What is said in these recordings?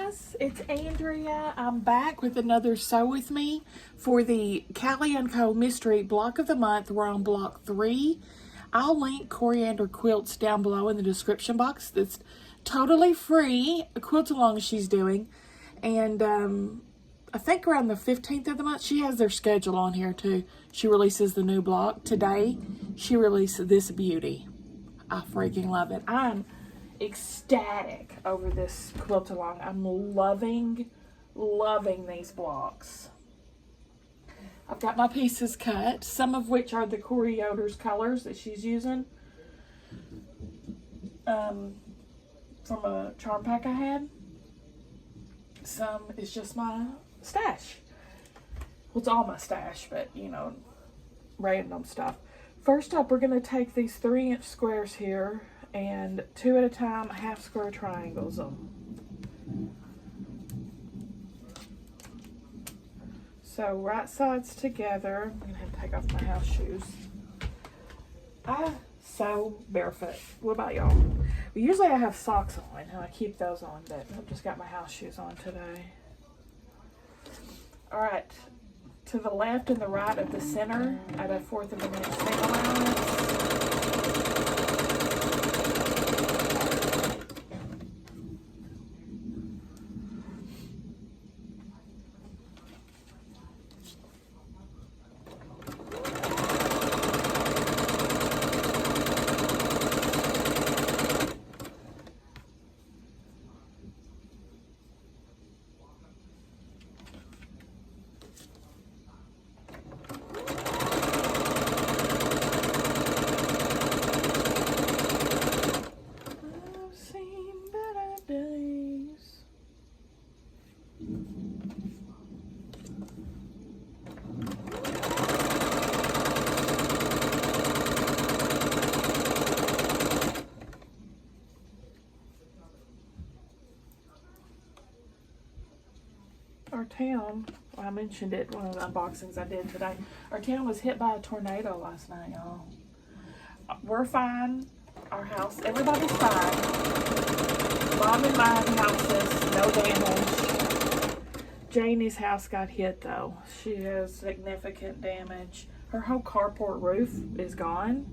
guys, it's Andrea. I'm back with another Sew With Me for the Cali & Co. Mystery Block of the Month. We're on block 3. I'll link coriander quilts down below in the description box. That's totally free, a quilt along she's doing. And I think around the 15th of the month, she has their schedule on here too. She releases the new block. Today, she released this beauty. I freaking love it. I'm ecstatic over this quilt along. I'm loving these blocks. I've got my pieces cut, some of which are the Coriander's colors that she's using from a charm pack I had. Some is just my stash. Well, it's all my stash, but you know, random stuff. First up, we're going to take these 3-inch squares here and 2 at a time, half square triangles them. So right sides together. I'm going to have to take off my house shoes. I sew barefoot. What about y'all? Well, usually I have socks on and I keep those on, but I've just got my house shoes on today. Alright, to the left and the right of the center at a 1/4 of an inch seam allowance. Our town, well, I mentioned it in one of the unboxings I did today. Our town was hit by a tornado last night, y'all. We're fine. Our house, everybody's fine. Mom and mine houses, no damage. Janie's house got hit though. She has significant damage. Her whole carport roof is gone.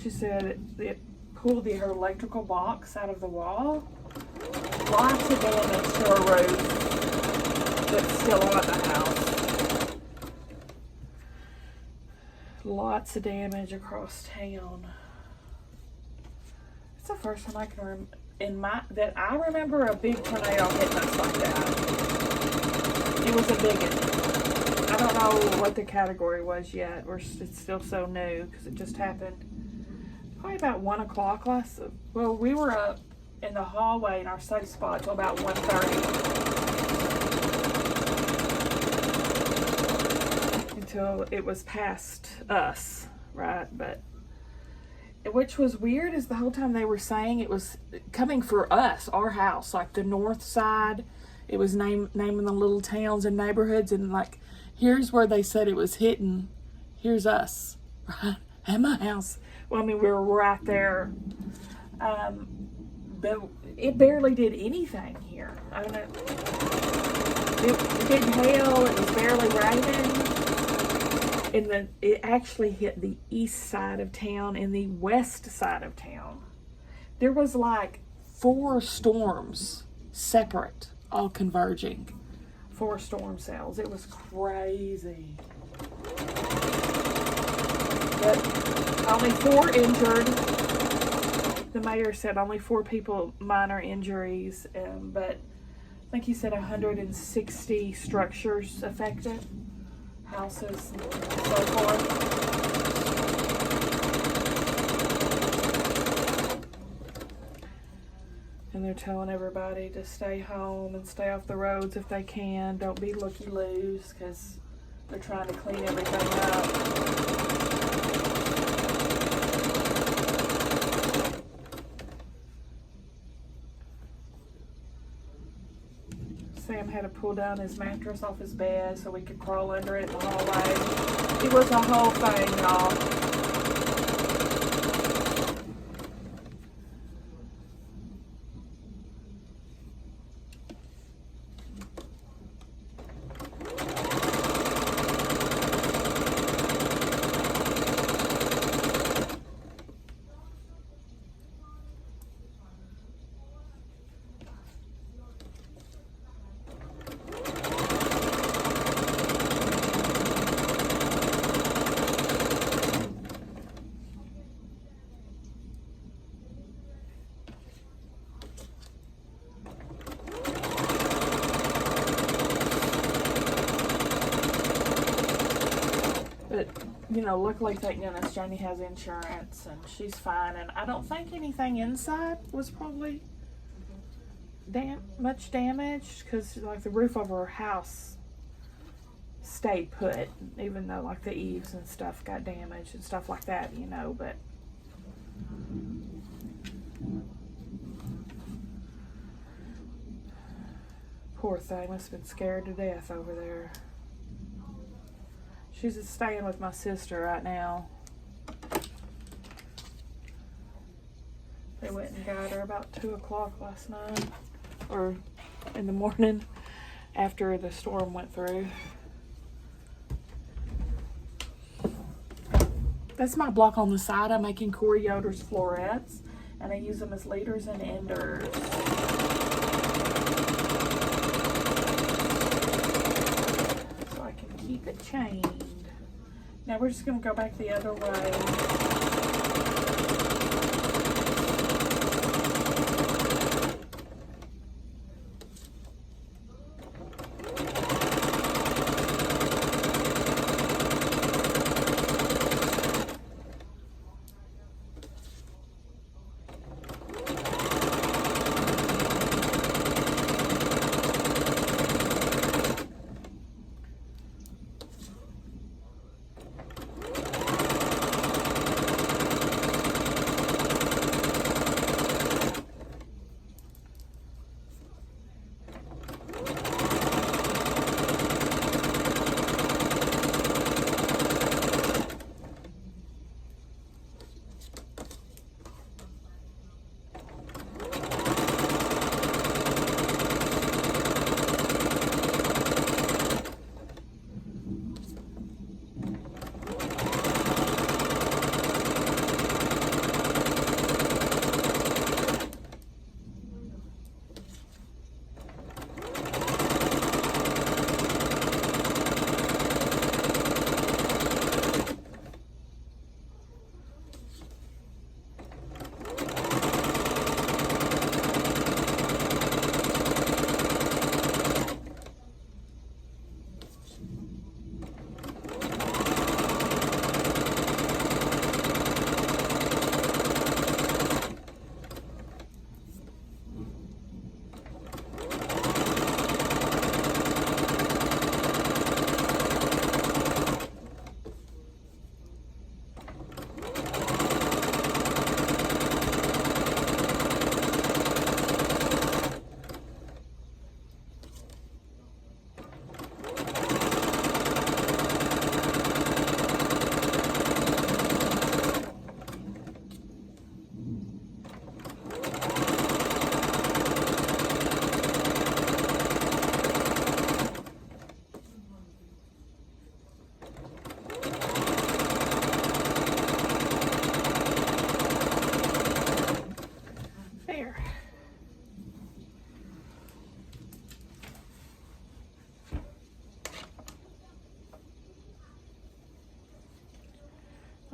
She said it pulled her electrical box out of the wall. Lots of damage to her roof that's still on the house. Lots of damage across town. It's the first time I can that I remember a big tornado hitting us like that. It was a big one. I don't know what the category was yet. It's still so new because it just happened probably about 1 o'clock well, we were up in the hallway in our safe spot till about 1:30 until it was past us, right? But which was weird is the whole time they were saying it was coming for us, our house, like the north side. It was naming the little towns and neighborhoods, and like here's where they said it was hitting. Here's us, right at my house. Well, I mean, we were right there. But it barely did anything here. I don't know. It didn't hail. It was barely raining. And it actually hit the east side of town and the west side of town. There was like 4 storms separate, all converging. 4 storm cells. It was crazy. But only 4 injured. The mayor said only 4 people, minor injuries, but I think he said 160 structures affected, houses and so forth. And they're telling everybody to stay home and stay off the roads if they can. Don't be looky-loos because they're trying to clean everything up. Sam had to pull down his mattress off his bed so we could crawl under it in the hallway. It was a whole thing, y'all. you know, luckily, thank goodness, Janie has insurance and she's fine. And I don't think anything inside was probably much damaged, because like the roof over her house stayed put, even though like the eaves and stuff got damaged and stuff like that, you know. But poor thing must have been scared to death over there. She's staying with my sister right now. They went and got her about 2 o'clock last night, or in the morning after the storm went through. That's my block on the side. I'm making Corey Yoder's florets, and I use them as leaders and enders. So I can keep it chained. Now we're just going to go back the other way.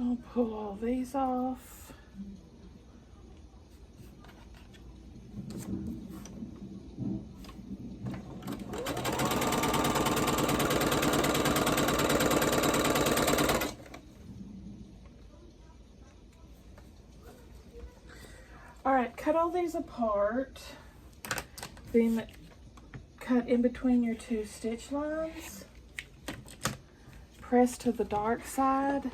I'll pull all these off. Alright, cut all these apart. Then cut in between your 2 stitch lines. Press to the dark side.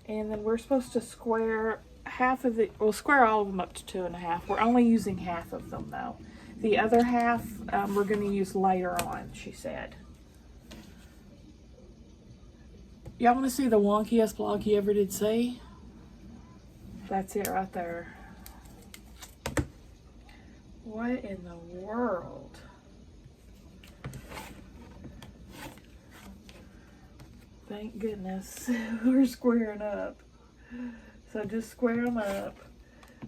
And then we're supposed to square half of the, we'll square all of them up to 2.5. We're only using half of them though. The other half we're going to use later on, she said. Y'all want to see the wonkiest block you ever did see? That's it right there. What in the world? Thank goodness we're squaring up. So just square them up.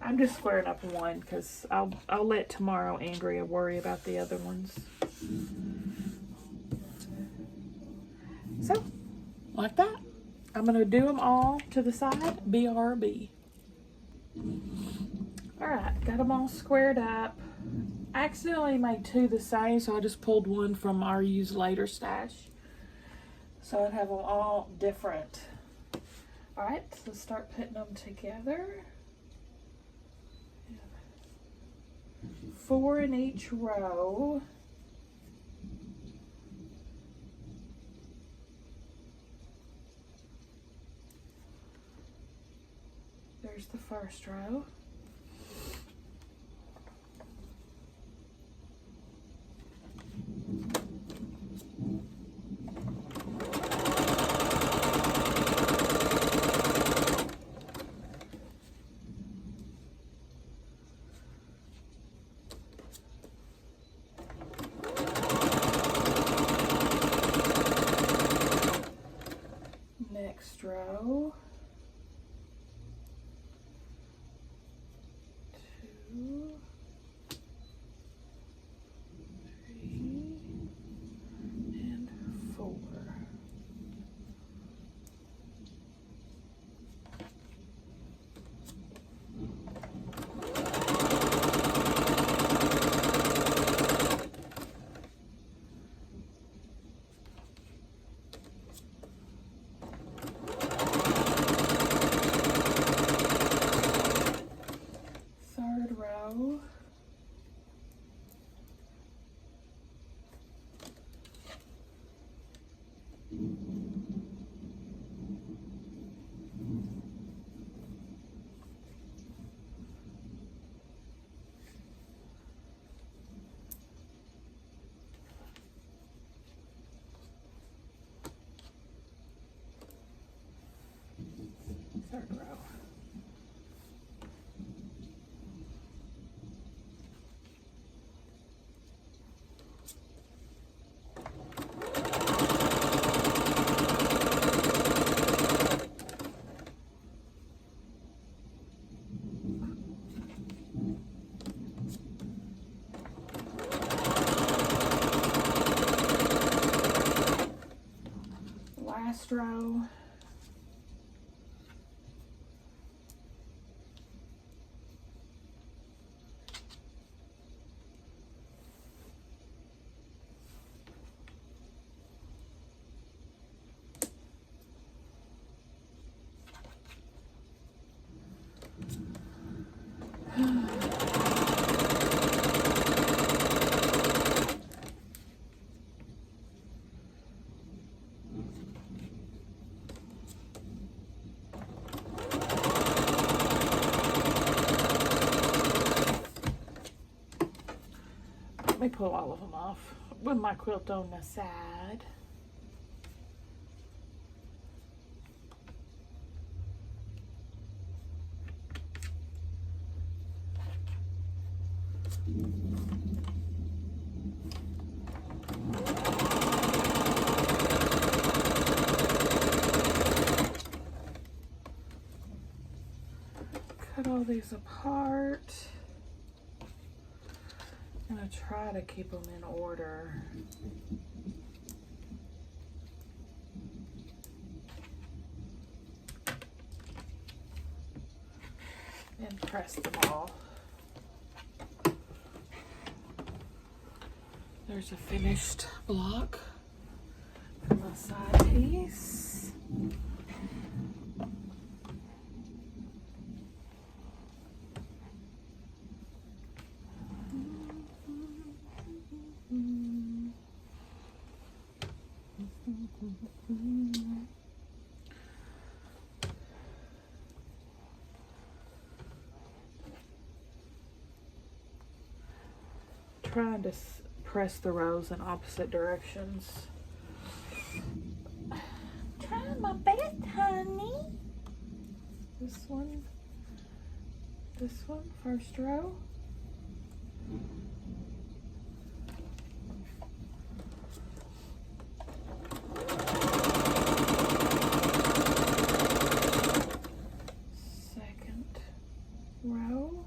I'm just squaring up one because I'll let tomorrow Andrea worry about the other ones. So, like that. I'm going to do them all to the side, BRB. Alright, got them all squared up. I accidentally made 2 the same, so I just pulled one from our use later stash. So I'd have them all different All right, so let's start putting them together. 4 in each row. There's the first row. Next row. 2, 3, and 4. Third row. Third row. Last row. Let me pull all of them off with my quilt on the side. Cut all these apart. I'm gonna try to keep them in order. And press them all. There's a finished block for my side piece. Trying to press the rows in opposite directions. Trying my best, honey. This one, first row. Second row.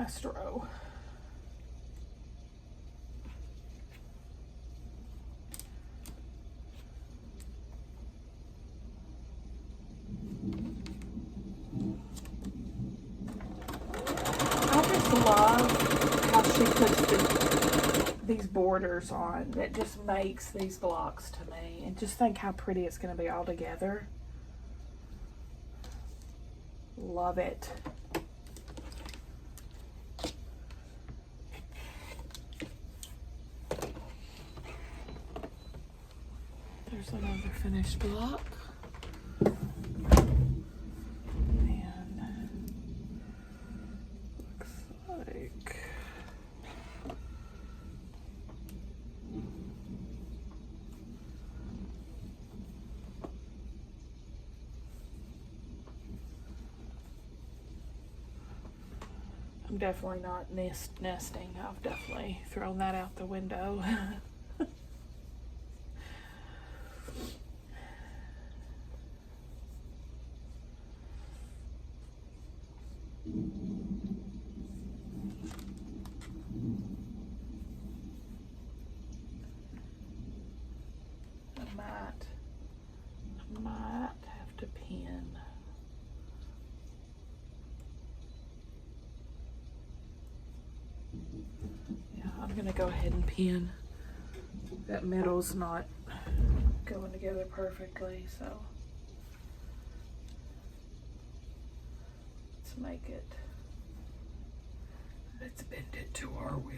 last row. I just love how she puts these borders on. It just makes these blocks to me. And just think how pretty it's going to be all together. Love it. There's another finished block. I'm definitely not nesting. I've definitely thrown that out the window. I might have to pin. Yeah, I'm gonna go ahead and pin. That middle's not going together perfectly, so let's make it. Let's bend it to our will.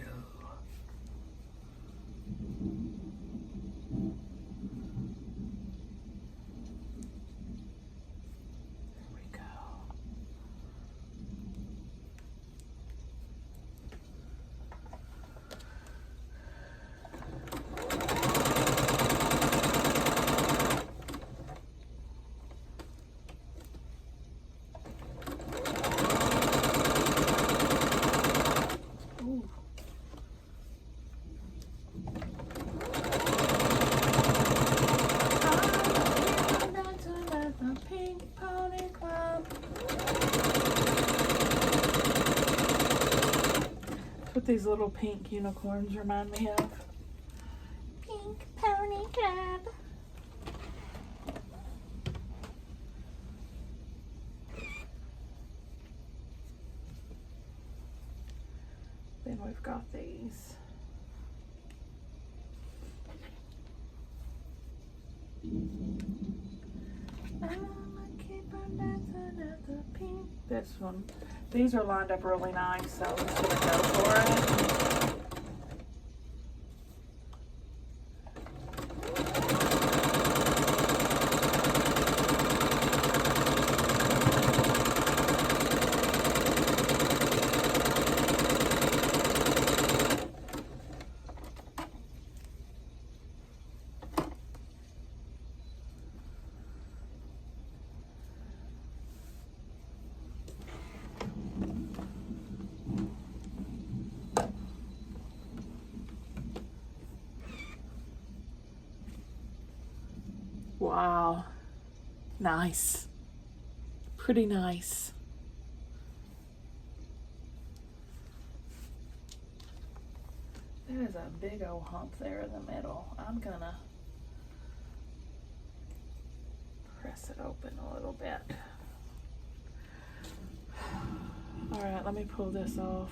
What these little pink unicorns remind me of. Pink Pony Club. Then we've got these. This one. These are lined up really nice, so I'm just gonna go for it. Wow, nice, pretty nice. There's a big old hump there in the middle. I'm gonna press it open a little bit. All right, let me pull this off.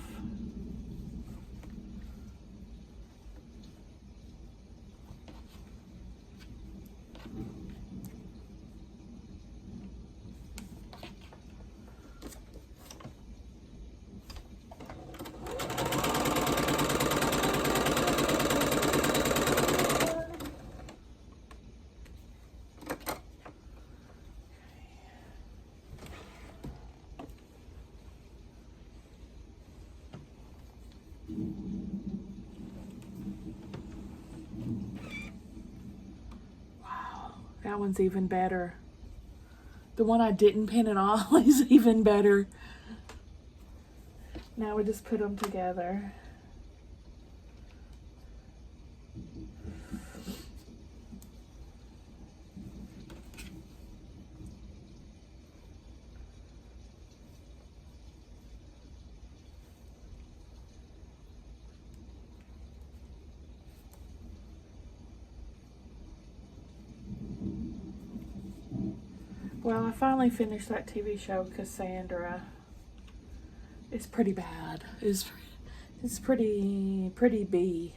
That one's even better. The one I didn't pin at all is even better. Now we just put them together. Well, I finally finished that TV show, Cassandra. It's pretty bad. It's pretty B.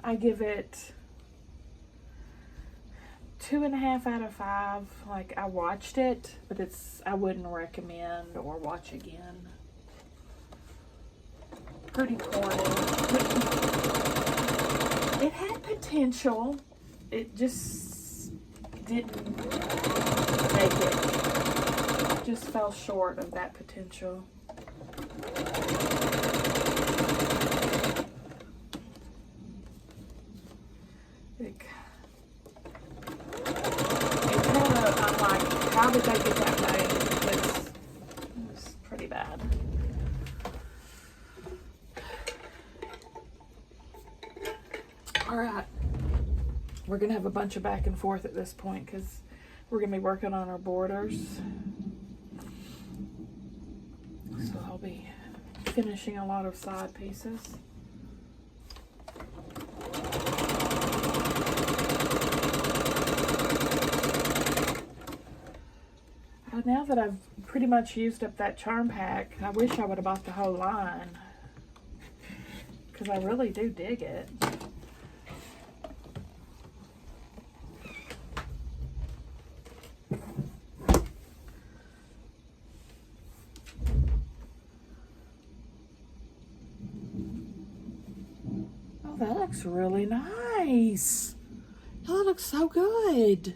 I give it 2.5 out of 5. Like, I watched it, but I wouldn't recommend or watch again. Pretty corny. It had potential. It just didn't make it. Just fell short of that potential. I'm like, how did they get that made? Because it was pretty bad. All right. We're going to have a bunch of back and forth at this point because we're going to be working on our borders. So I'll be finishing a lot of side pieces. Now that I've pretty much used up that charm pack, I wish I would have bought the whole line because I really do dig it. Oh, that looks really nice. Oh, that looks so good.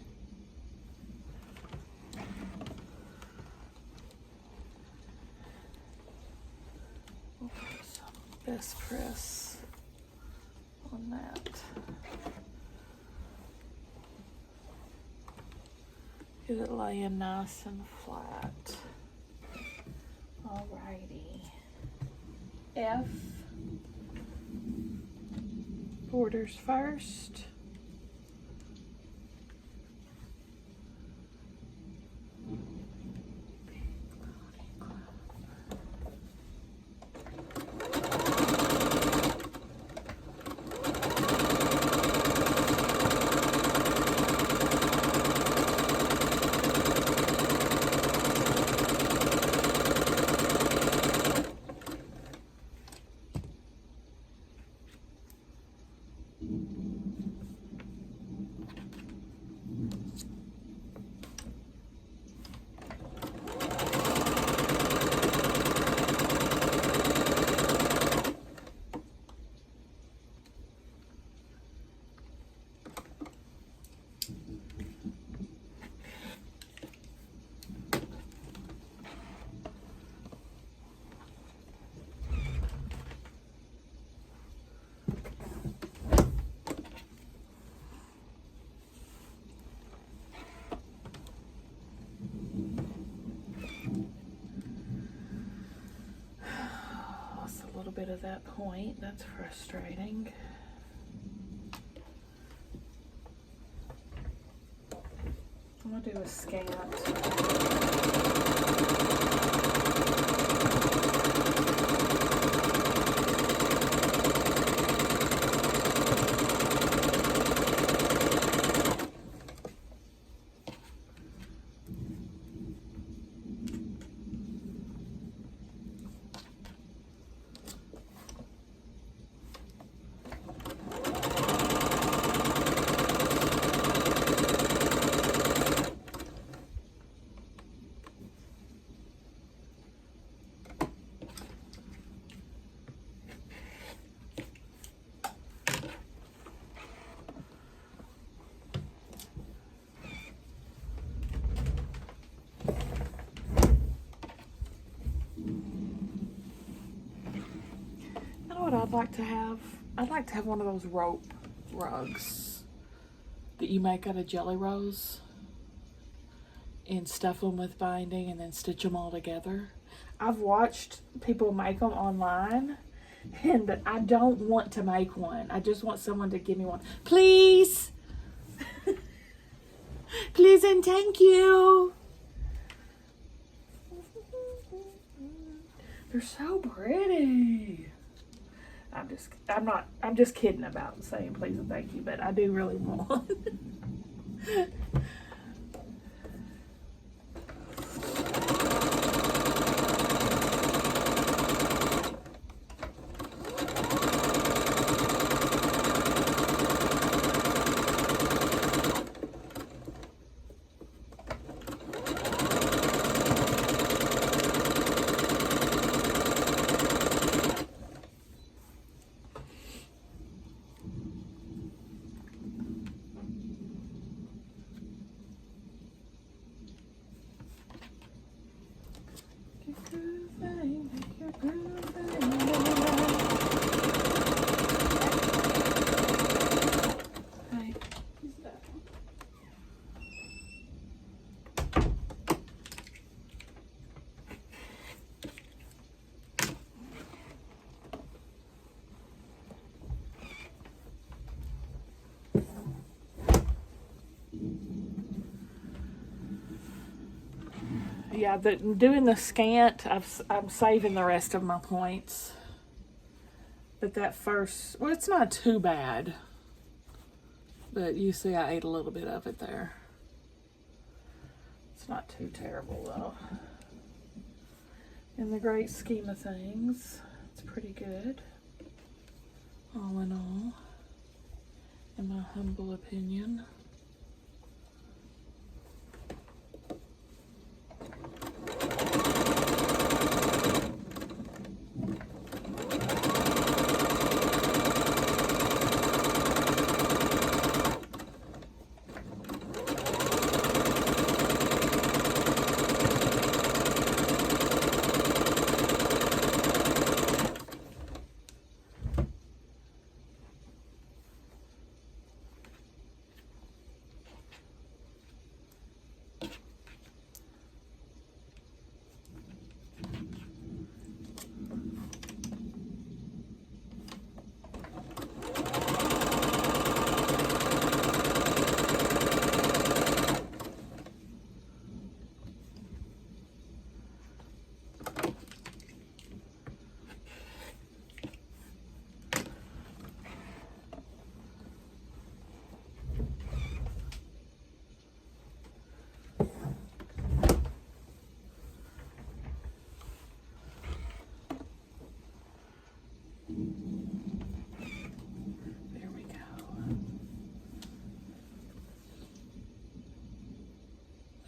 Best press on that. Get it laying nice and flat. Alrighty. F. Borders first. Bit of that point. That's frustrating. I'm gonna do a scant. What I'd like to have? I'd like to have one of those rope rugs that you make out of jelly rolls and stuff them with binding and then stitch them all together. I've watched people make them online, but I don't want to make one. I just want someone to give me one. Please! Please and thank you! They're so pretty. I'm just kidding about saying please and thank you, but I do really want one. Yeah, doing the scant, I'm saving the rest of my points. But that first, well, it's not too bad. But you see I ate a little bit of it there. It's not too terrible though. In the great scheme of things, it's pretty good. All in all, in my humble opinion. There we go.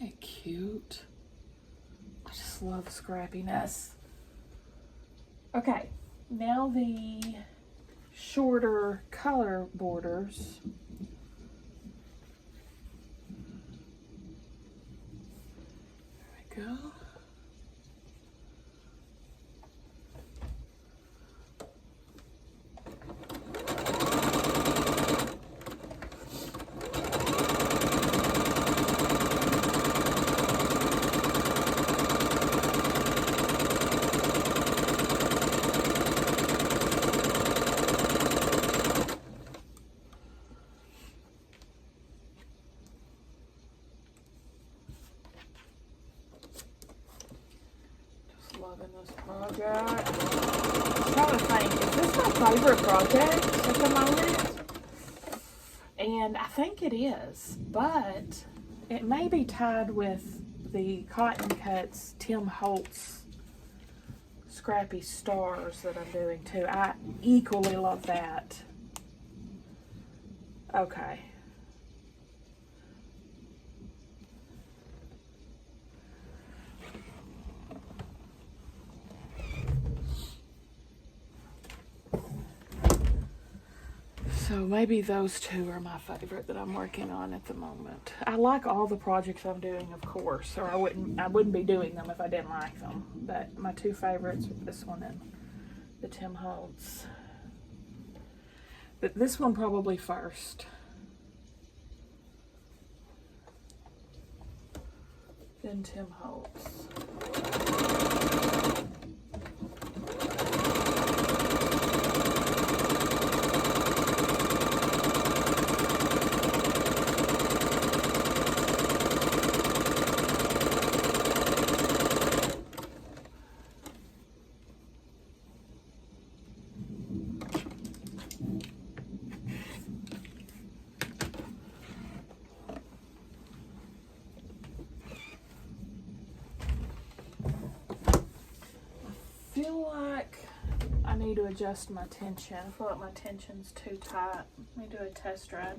Isn't that cute? I just love scrappiness. Okay, now the shorter color borders. There we go. Loving this project. I'm trying to think, is this my favorite project at the moment? And I think it is, but it may be tied with the Cotton Cuts Tim Holtz Scrappy Stars that I'm doing too. I equally love that. Okay. So maybe those two are my favorite that I'm working on at the moment. I like all the projects I'm doing, of course, or I wouldn't be doing them if I didn't like them. But my two favorites are this one and the Tim Holtz. But this one probably first. Then Tim Holtz. I feel like I need to adjust my tension. I feel like my tension's too tight. Let me do a test run.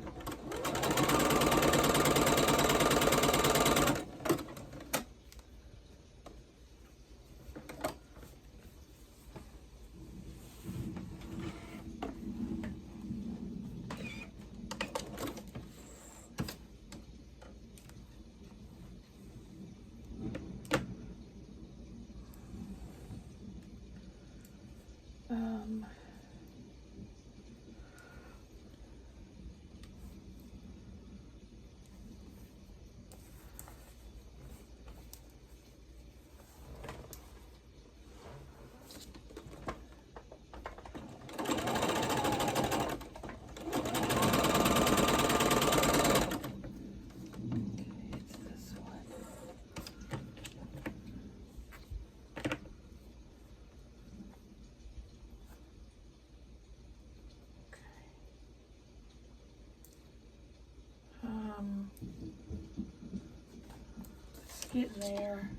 It's getting there.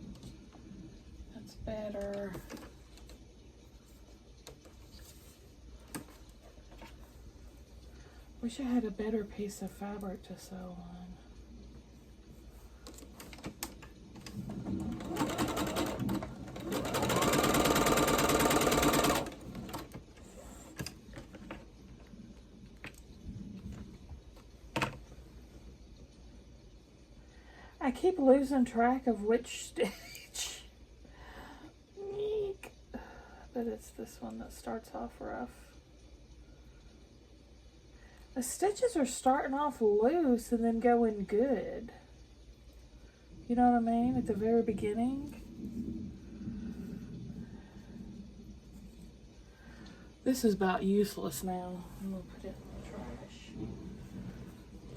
That's better. Wish I had a better piece of fabric to sew on. I keep losing track of which stitch. Eek. But it's this one that starts off rough. The stitches are starting off loose and then going good. You know what I mean? At the very beginning. This is about useless now. I'm gonna put it in the trash.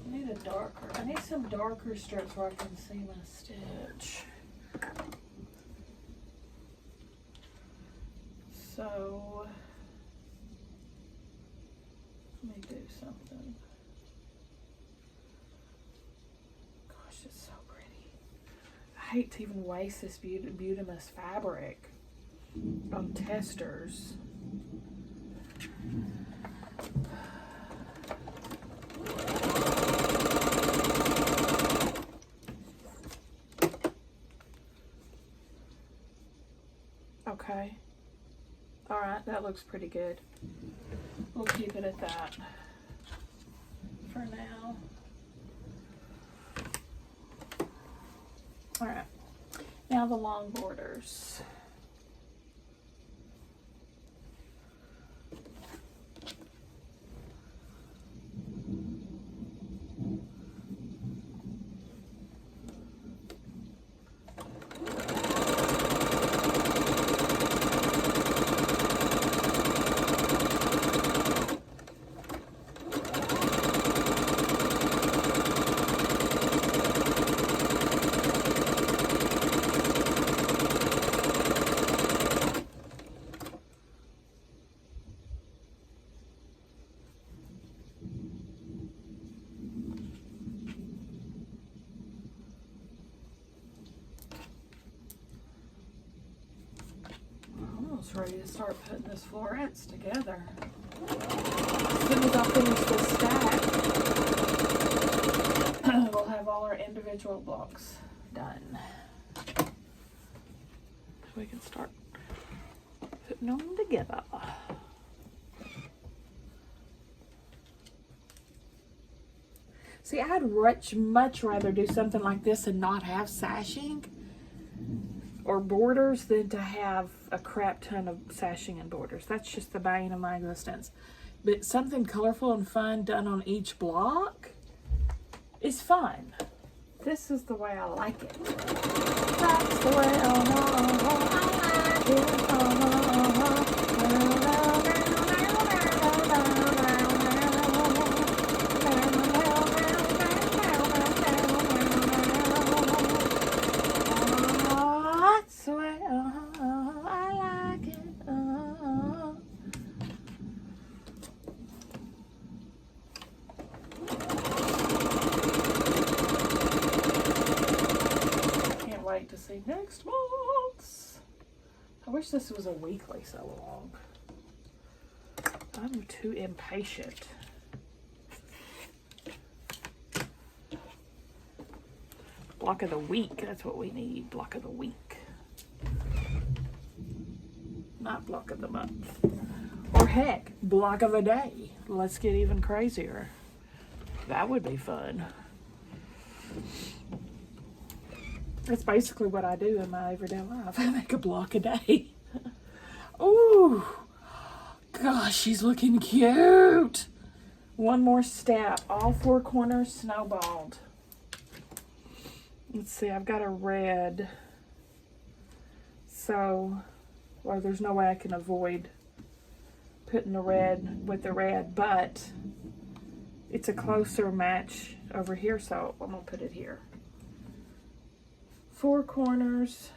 I need a darker. I need some darker strips where I can see my stitch. So let me do something. Gosh, it's so pretty. I hate to even waste this Beautimus fabric on testers. Okay. All right, that looks pretty good. We'll keep it at that for now. All right, now the long borders. Ready to start putting this florets together. As soon as I finish this stack, we'll have all our individual blocks done. So we can start putting them together. See, I'd much rather do something like this and not have sashing or borders than to have a crap ton of sashing and borders. That's just the bane of my existence. But something colorful and fun done on each block is fun. This is the way I like it. That's the way I like to see next month's. I wish this was a weekly so long. I'm too impatient. Block of the week, that's what we need. Block of the week. Not block of the month. Or heck, block of the day. Let's get even crazier. That would be fun. That's basically what I do in my everyday life. I make a block a day. Ooh, gosh, she's looking cute. One more step. All four corners snowballed. Let's see, I've got a red. So, well, there's no way I can avoid putting the red with the red, but it's a closer match over here, so I'm gonna put it here. Four corners,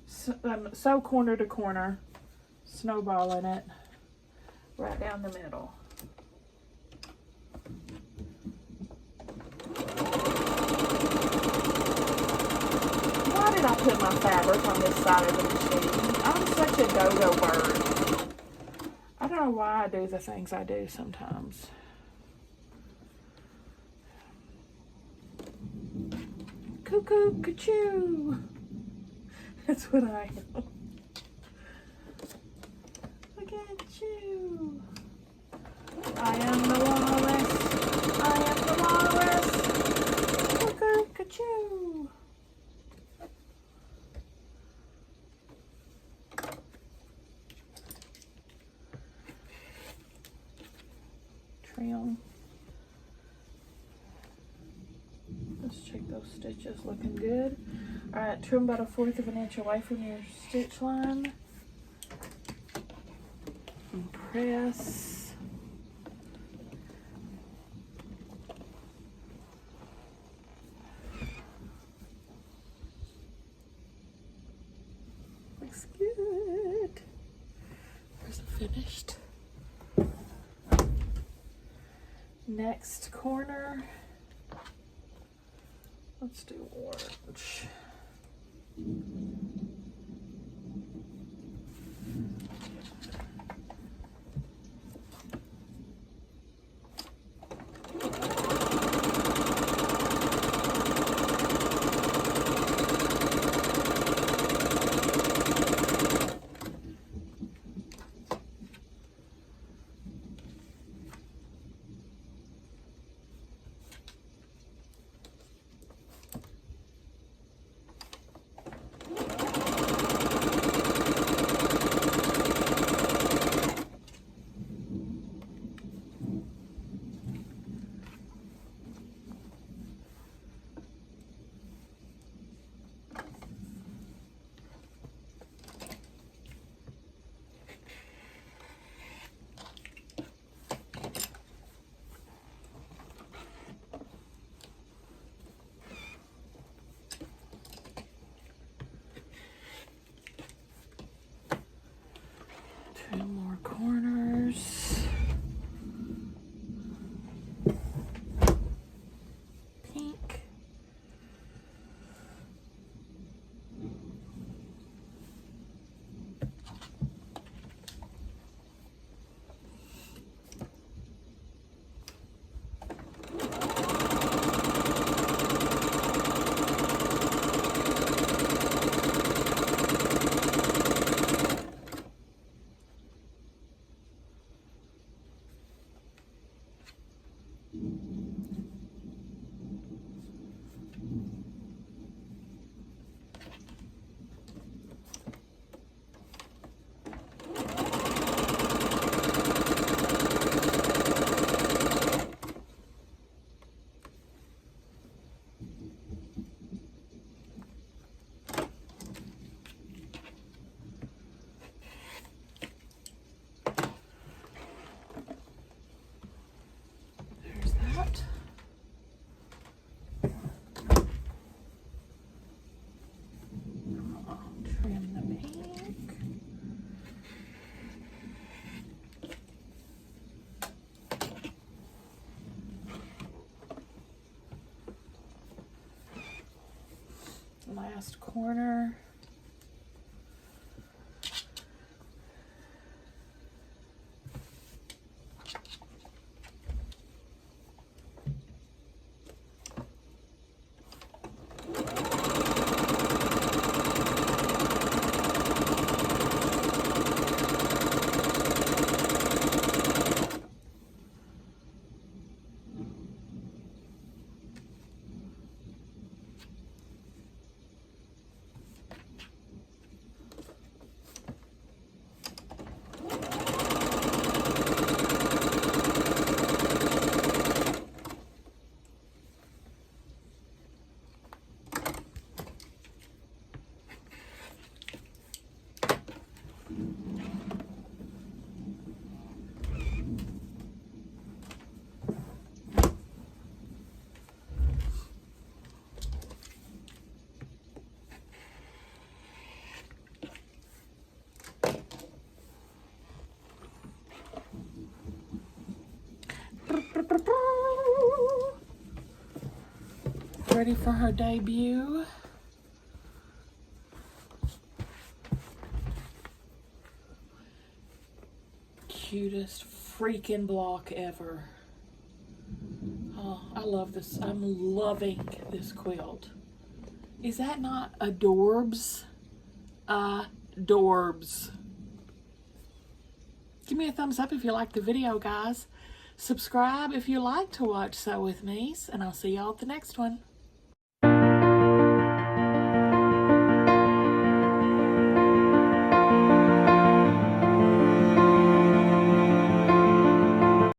sew corner to corner, snowball in it, right down the middle. then I'll put my fabric on this side of the machine. I'm such a go-go bird. I don't know why I do the things I do sometimes. Cuckoo, cuckoo. That's what I am. Look at you. I am the walrus. I am the walrus. Cuckoo, cuckoo. Trim. Let's check those stitches, looking good. All right, trim about 1/4 of an inch away from your stitch line. And press. Looks good. Where's it finished? Next corner. Let's do orange. Two more corners. Pink. Last corner. Ready for her debut. cutest freaking block ever. Oh, I love this. I'm loving this quilt. Is that not adorbs? Adorbs. Give me a thumbs up if you like the video, guys. Subscribe if you like to watch Sew With Me, and I'll see y'all at the next one.